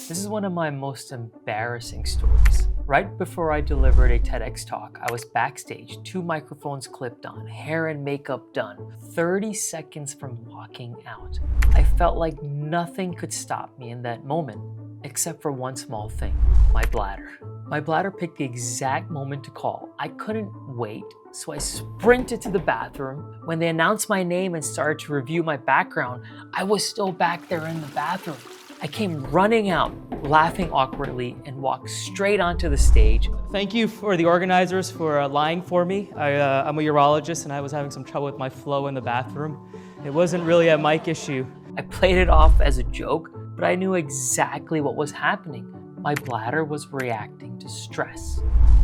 This is one of my most embarrassing stories. Right before I delivered a TEDx talk, I was backstage, 2 microphones clipped on, hair and makeup done, 30 seconds from walking out. I felt like nothing could stop me in that moment, except for one small thing, my bladder. My bladder picked the exact moment to call. I couldn't wait, so I sprinted to the bathroom. When they announced my name and started to review my background, I was still back there in the bathroom. I came running out, laughing awkwardly, and walked straight onto the stage. Thank you for the organizers for lying for me. I'm a urologist and I was having some trouble with my flow in the bathroom. It wasn't really a mic issue. I played it off as a joke, but I knew exactly what was happening. My bladder was reacting to stress.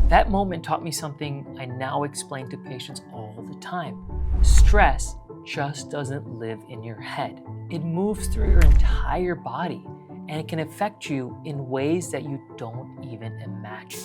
That moment taught me something I now explain to patients all the time. Stress just doesn't live in your head. It moves through your entire body, and it can affect you in ways that you don't even imagine.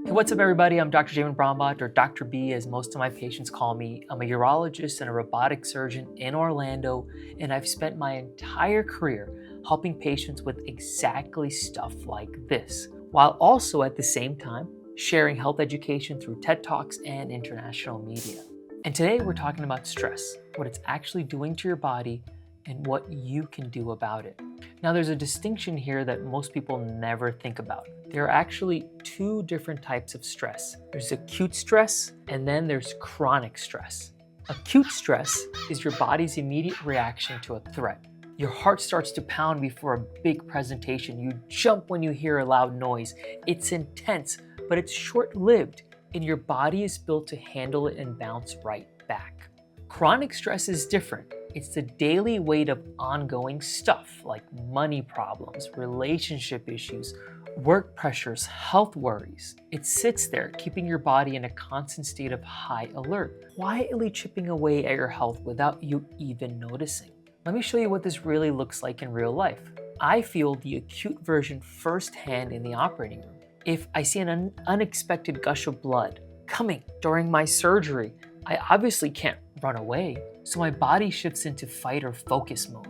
Hey, what's up everybody? I'm Dr. Jamin Brahmbhatt, or Dr. B as most of my patients call me. I'm a urologist and a robotic surgeon in Orlando, and I've spent my entire career helping patients with exactly stuff like this, while also at the same time sharing health education through TED Talks and international media. And today we're talking about stress, what it's actually doing to your body, and what you can do about it. Now there's a distinction here that most people never think about. There are actually 2 different types of stress. There's acute stress, and then there's chronic stress. Acute stress is your body's immediate reaction to a threat. Your heart starts to pound before a big presentation. You jump when you hear a loud noise. It's intense, but it's short-lived, and your body is built to handle it and bounce right back. Chronic stress is different. It's the daily weight of ongoing stuff like money problems, relationship issues, work pressures, health worries. It sits there, keeping your body in a constant state of high alert, quietly chipping away at your health without you even noticing. Let me show you what this really looks like in real life. I feel the acute version firsthand in the operating room. If I see an unexpected gush of blood coming during my surgery, I obviously can't run away, so my body shifts into fight or focus mode.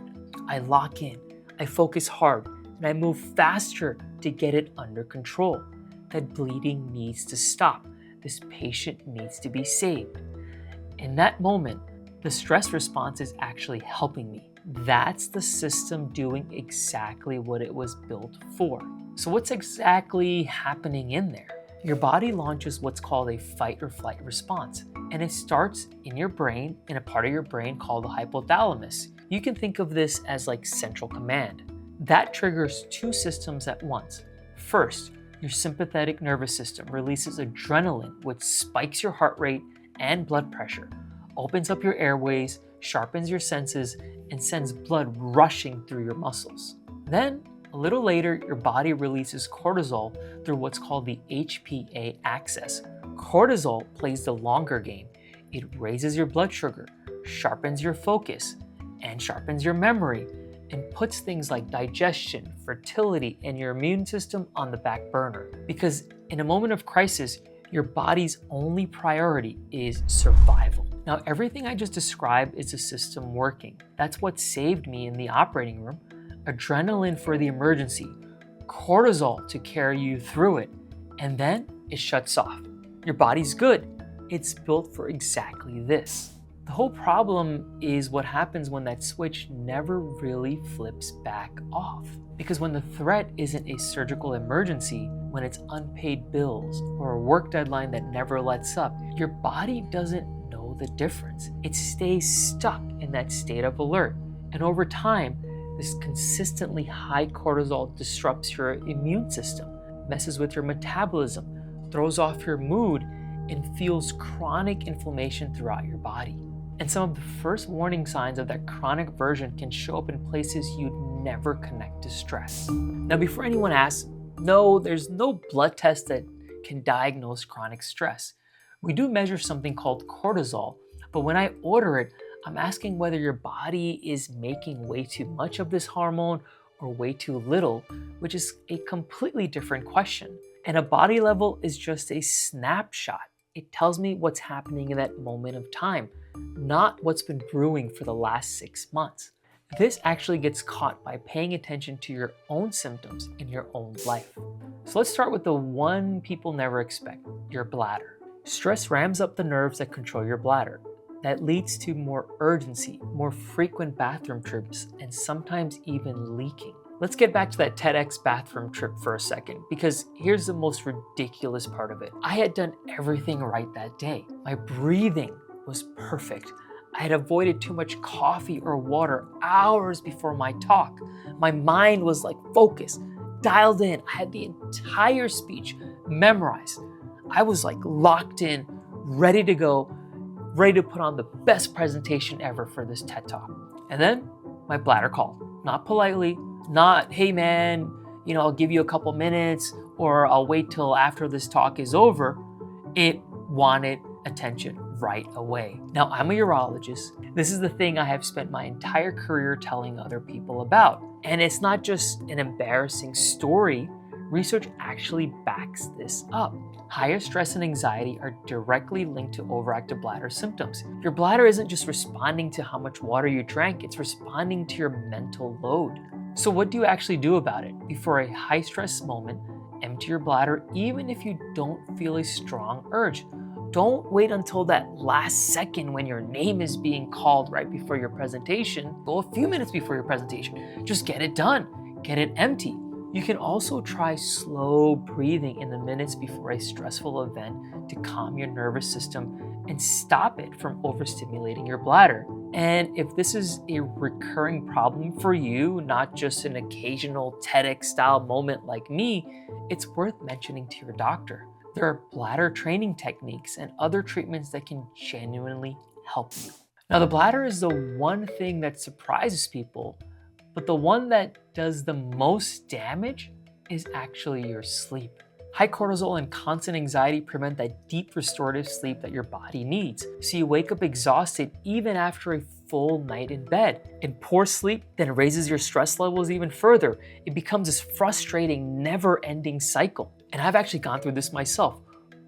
I lock in, I focus hard, and I move faster to get it under control. That bleeding needs to stop. This patient needs to be saved. In that moment, the stress response is actually helping me. That's the system doing exactly what it was built for. So what's exactly happening in there? Your body launches what's called a fight or flight response, and it starts in your brain, in a part of your brain called the hypothalamus. You can think of this as like central command. That triggers 2 systems at once. First, your sympathetic nervous system releases adrenaline, which spikes your heart rate and blood pressure, opens up your airways, sharpens your senses, and sends blood rushing through your muscles. Then, a little later, your body releases cortisol through what's called the HPA axis. Cortisol plays the longer game. It raises your blood sugar, sharpens your focus, and sharpens your memory, and puts things like digestion, fertility, and your immune system on the back burner. Because in a moment of crisis, your body's only priority is survival. Now, everything I just described is a system working. That's what saved me in the operating room. Adrenaline for the emergency, cortisol to carry you through it, and then it shuts off. Your body's good. It's built for exactly this. The whole problem is what happens when that switch never really flips back off. Because when the threat isn't a surgical emergency, when it's unpaid bills or a work deadline that never lets up, your body doesn't know the difference. It stays stuck in that state of alert. And over time, this consistently high cortisol disrupts your immune system, messes with your metabolism, throws off your mood, and fuels chronic inflammation throughout your body. And some of the first warning signs of that chronic version can show up in places you'd never connect to stress. Now, before anyone asks, no, there's no blood test that can diagnose chronic stress. We do measure something called cortisol, but when I order it, I'm asking whether your body is making way too much of this hormone or way too little, which is a completely different question. And a body level is just a snapshot. It tells me what's happening in that moment of time, not what's been brewing for the last 6 months. This actually gets caught by paying attention to your own symptoms in your own life. So let's start with the one people never expect, your bladder. Stress rams up the nerves that control your bladder. That leads to more urgency, more frequent bathroom trips, and sometimes even leaking. Let's get back to that TEDx bathroom trip for a second, because here's the most ridiculous part of it. I had done everything right that day. My breathing was perfect. I had avoided too much coffee or water hours before my talk. My mind was like focused, dialed in. I had the entire speech memorized. I was like locked in, ready to go, ready to put on the best presentation ever for this TED Talk. And then my bladder called. Not politely, not, hey man, I'll give you a couple minutes or I'll wait till after this talk is over. It wanted attention right away. Now, I'm a urologist. This is the thing I have spent my entire career telling other people about. And it's not just an embarrassing story. Research actually backs this up. Higher stress and anxiety are directly linked to overactive bladder symptoms. Your bladder isn't just responding to how much water you drank, it's responding to your mental load. So what do you actually do about it? Before a high stress moment, empty your bladder even if you don't feel a strong urge. Don't wait until that last second when your name is being called right before your presentation. Go a few minutes before your presentation. Just get it done. Get it empty. You can also try slow breathing in the minutes before a stressful event to calm your nervous system and stop it from overstimulating your bladder. And if this is a recurring problem for you, not just an occasional TEDx-style moment like me, it's worth mentioning to your doctor. There are bladder training techniques and other treatments that can genuinely help you. Now, the bladder is the one thing that surprises people, but the one that does the most damage is actually your sleep. High cortisol and constant anxiety prevent that deep restorative sleep that your body needs. So you wake up exhausted even after a full night in bed. And poor sleep then raises your stress levels even further. It becomes this frustrating, never-ending cycle. And I've actually gone through this myself,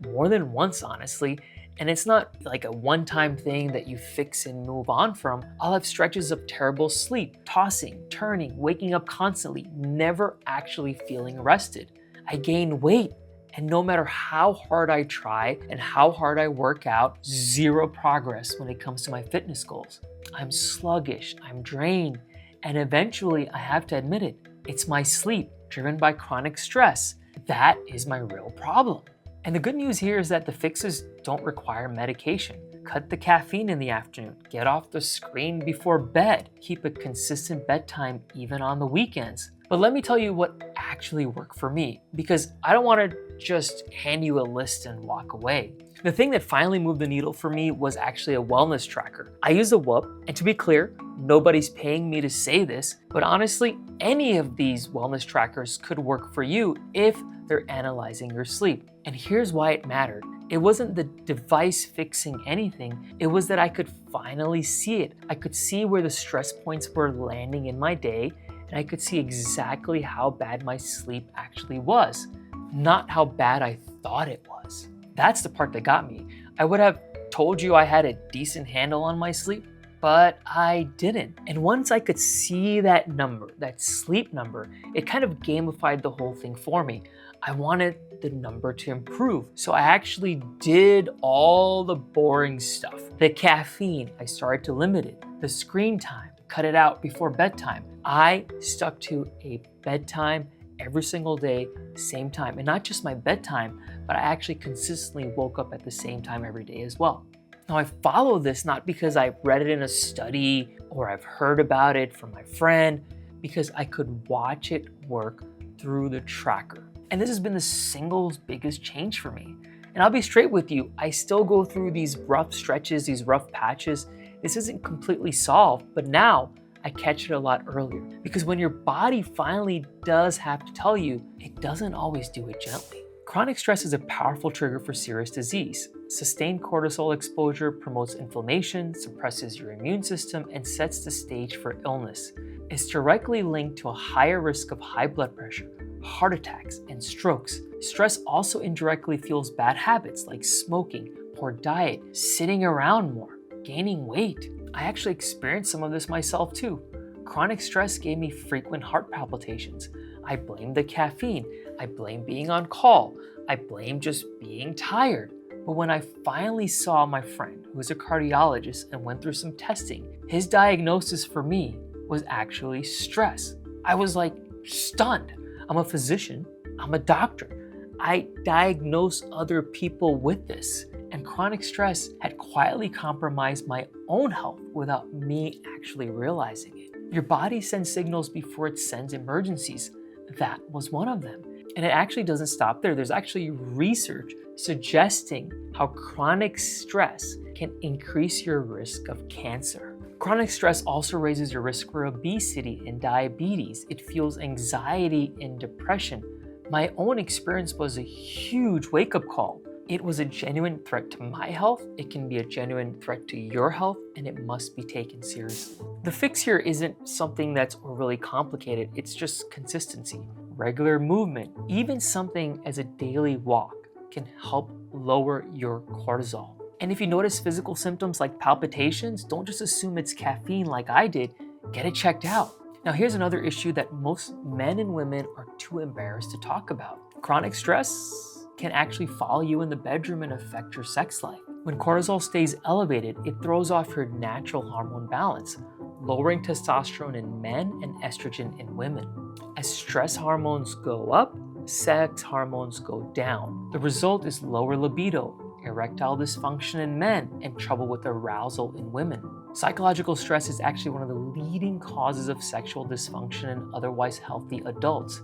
more than once, honestly. And it's not like a one-time thing that you fix and move on from. I'll have stretches of terrible sleep, tossing, turning, waking up constantly, never actually feeling rested. I gain weight, and no matter how hard I try and how hard I work out, zero progress when it comes to my fitness goals. I'm sluggish, I'm drained, and eventually I have to admit it, it's my sleep driven by chronic stress. That is my real problem. And the good news here is that the fixes don't require medication. Cut the caffeine in the afternoon, get off the screen before bed, keep a consistent bedtime even on the weekends. But let me tell you what actually worked for me, because I don't want to just hand you a list and walk away. The thing that finally moved the needle for me was actually a wellness tracker. I use a Whoop, and to be clear, nobody's paying me to say this, but honestly, any of these wellness trackers could work for you if they're analyzing your sleep. And here's why it mattered. It wasn't the device fixing anything, it was that I could finally see it. I could see where the stress points were landing in my day, and I could see exactly how bad my sleep actually was, not how bad I thought it was. That's the part that got me. I would have told you I had a decent handle on my sleep, but I didn't. And once I could see that number, that sleep number, it kind of gamified the whole thing for me. I wanted the number to improve. So I actually did all the boring stuff. The caffeine, I started to limit it. The screen time, cut it out before bedtime. I stuck to a bedtime every single day, same time. And not just my bedtime, but I actually consistently woke up at the same time every day as well. Now, I follow this not because I read it in a study or I've heard about it from my friend, because I could watch it work through the tracker. And this has been the single biggest change for me. And I'll be straight with you, I still go through these rough stretches, these rough patches. This isn't completely solved, but now I catch it a lot earlier. Because when your body finally does have to tell you, it doesn't always do it gently. Chronic stress is a powerful trigger for serious disease. Sustained cortisol exposure promotes inflammation, suppresses your immune system, and sets the stage for illness. It's directly linked to a higher risk of high blood pressure, heart attacks, and strokes. Stress also indirectly fuels bad habits like smoking, poor diet, sitting around more, gaining weight. I actually experienced some of this myself too. Chronic stress gave me frequent heart palpitations. I blamed the caffeine. I blamed being on call. I blamed just being tired. But when I finally saw my friend, who is a cardiologist, and went through some testing, his diagnosis for me was actually stress. I was like stunned. I'm a physician. I'm a doctor. I diagnose other people with this. And chronic stress had quietly compromised my own health without me actually realizing it. Your body sends signals before it sends emergencies. That was one of them. And it actually doesn't stop there. There's actually research suggesting how chronic stress can increase your risk of cancer. Chronic stress also raises your risk for obesity and diabetes. It fuels anxiety and depression. My own experience was a huge wake-up call. It was a genuine threat to my health, it can be a genuine threat to your health, and it must be taken seriously. The fix here isn't something that's overly complicated, it's just consistency. Regular movement, even something as a daily walk, can help lower your cortisol. And if you notice physical symptoms like palpitations, don't just assume it's caffeine like I did, get it checked out. Now here's another issue that most men and women are too embarrassed to talk about. Chronic stress can actually follow you in the bedroom and affect your sex life. When cortisol stays elevated, it throws off your natural hormone balance, lowering testosterone in men and estrogen in women. As stress hormones go up, sex hormones go down. The result is lower libido, erectile dysfunction in men, and trouble with arousal in women. Psychological stress is actually one of the leading causes of sexual dysfunction in otherwise healthy adults.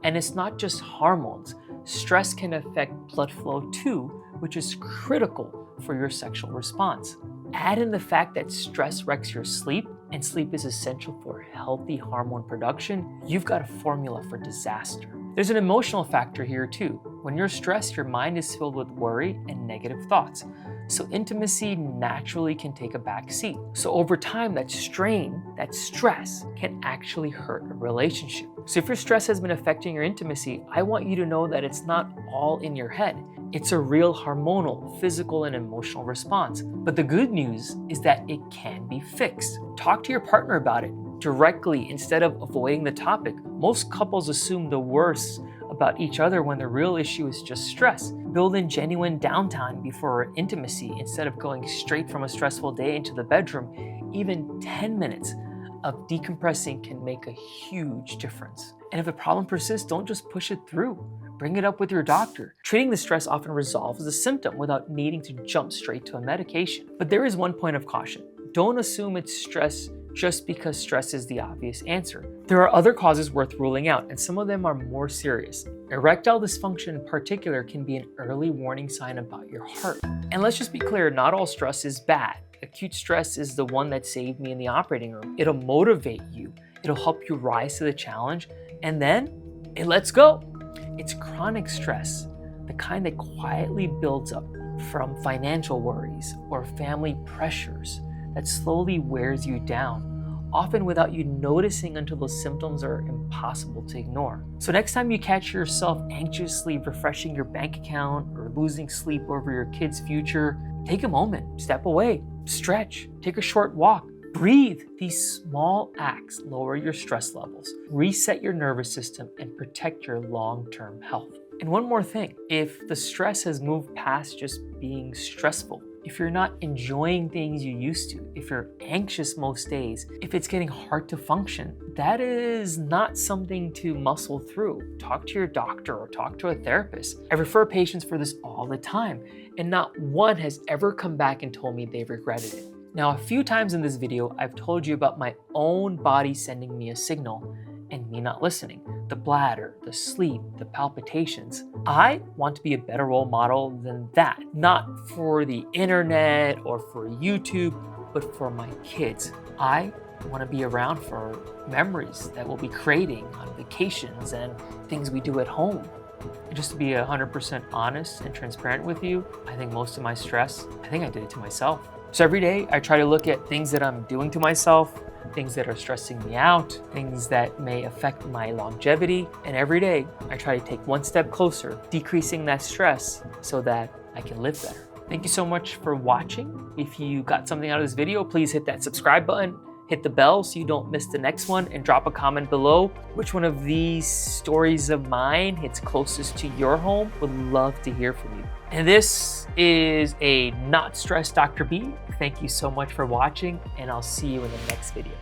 And it's not just hormones. Stress can affect blood flow too, which is critical for your sexual response. Add in the fact that stress wrecks your sleep, and sleep is essential for healthy hormone production, you've got a formula for disaster. There's an emotional factor here too. When you're stressed, your mind is filled with worry and negative thoughts. So intimacy naturally can take a back seat. So over time, that strain, that stress can actually hurt a relationship. So if your stress has been affecting your intimacy, I want you to know that it's not all in your head. It's a real hormonal, physical, and emotional response. But the good news is that it can be fixed. Talk to your partner about it directly instead of avoiding the topic. Most couples assume the worst about each other when the real issue is just stress. Build in genuine downtime before intimacy instead of going straight from a stressful day into the bedroom. Even 10 minutes of decompressing can make a huge difference. And if the problem persists, don't just push it through. Bring it up with your doctor. Treating the stress often resolves the symptom without needing to jump straight to a medication. But there is one point of caution. Don't assume it's stress just because stress is the obvious answer. There are other causes worth ruling out, and some of them are more serious. Erectile dysfunction in particular can be an early warning sign about your heart. And let's just be clear, not all stress is bad. Acute stress is the one that saved me in the operating room. It'll motivate you. It'll help you rise to the challenge, and then it lets go. It's chronic stress, the kind that quietly builds up from financial worries or family pressures that slowly wears you down, often without you noticing until the symptoms are impossible to ignore. So next time you catch yourself anxiously refreshing your bank account or losing sleep over your kid's future, take a moment, step away, stretch, take a short walk, breathe. These small acts lower your stress levels, reset your nervous system, and protect your long-term health. And one more thing, if the stress has moved past just being stressful, if you're not enjoying things you used to, if you're anxious most days, if it's getting hard to function, that is not something to muscle through. Talk to your doctor or talk to a therapist. I refer patients for this all the time, and not one has ever come back and told me they've regretted it. Now, a few times in this video, I've told you about my own body sending me a signal and me not listening. The bladder, the sleep, the palpitations. I want to be a better role model than that. Not for the internet or for YouTube, but for my kids. I want to be around for memories that we'll be creating on vacations and things we do at home. And just to be 100% honest and transparent with you, I think most of my stress, I think I did it to myself. So every day I try to look at things that I'm doing to myself, things that are stressing me out, things that may affect my longevity. And every day I try to take one step closer, decreasing that stress so that I can live better. Thank you so much for watching. If you got something out of this video, please hit that subscribe button. Hit the bell so you don't miss the next one, and drop a comment below which one of these stories of mine hits closest to your home. Would love to hear from you. And this is a Not Stressed Dr. B. Thank you so much for watching, and I'll see you in the next video.